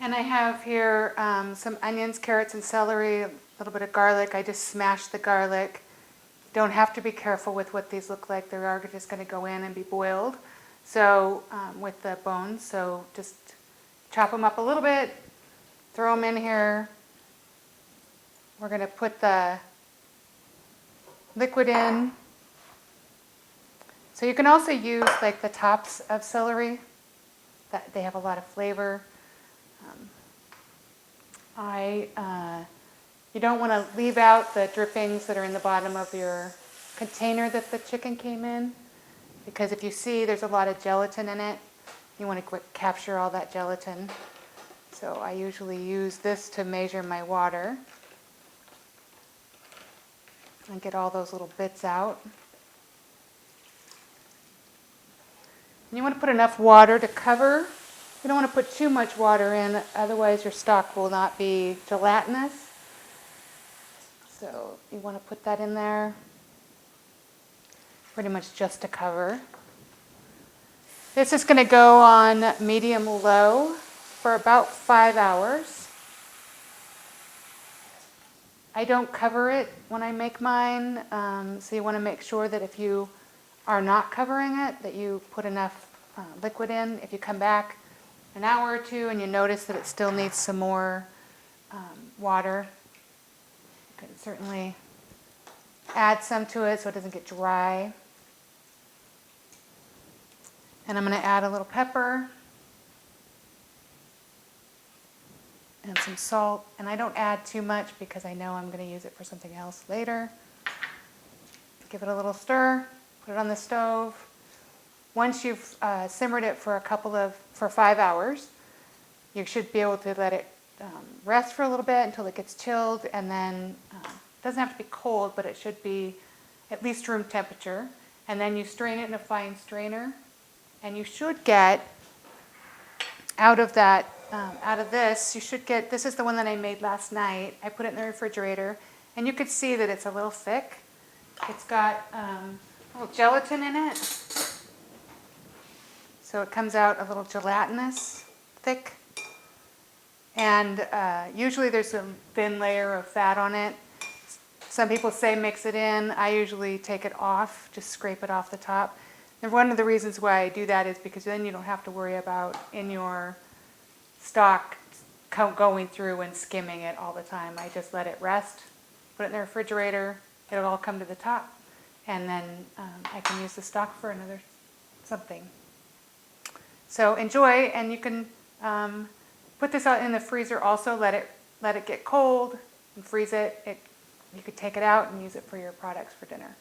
And I have here some onions, carrots, and celery, a little bit of garlic. I just smashed the garlic. Don't have to be careful with what these look like. They are just going to go in and be boiled. So with the bones, so just chop them up a little bit, throw them in here. We're going to put the liquid in. So you can also use like the tops of celery. They have a lot of flavor. You don't want to leave out the drippings that are in the bottom of your container that the chicken came in, because if you see there's a lot of gelatin in it, you want to capture all that gelatin. So I usually use this to measure my water and get all those little bits out. And you want to put enough water to cover. You don't want to put too much water in, otherwise your stock will not be gelatinous. So you want to put that in there, pretty much just to cover. This is going to go on medium-low for about 5 hours. I don't cover it when I make mine, so you want to make sure that if you are not covering it, that you put enough liquid in. If you come back an hour or two and you notice that it still needs some more water, you can certainly add some to it so it doesn't get dry. And I'm going to add a little pepper and some salt. And I don't add too much because I know I'm going to use it for something else later. Give it a little stir, put it on the stove. Once you've simmered it for 5 hours, you should be able to let it rest for a little bit until it gets chilled, and then it doesn't have to be cold, but it should be at least room temperature. And then you strain it in a fine strainer, and you should get out of this, you should get, this is the one that I made last night. I put it in the refrigerator, and you could see that it's a little thick. It's got a little gelatin in it, so it comes out a little gelatinous, thick. And usually there's a thin layer of fat on it. Some people say mix it in. I usually take it off, just scrape it off the top. And one of the reasons why I do that is because then you don't have to worry about in your stock going through and skimming it all the time. I just let it rest, put it in the refrigerator, it'll all come to the top, and then I can use the stock for another something. So enjoy, and you can put this out in the freezer also, let it get cold and freeze it. You could take it out and use it for your products for dinner.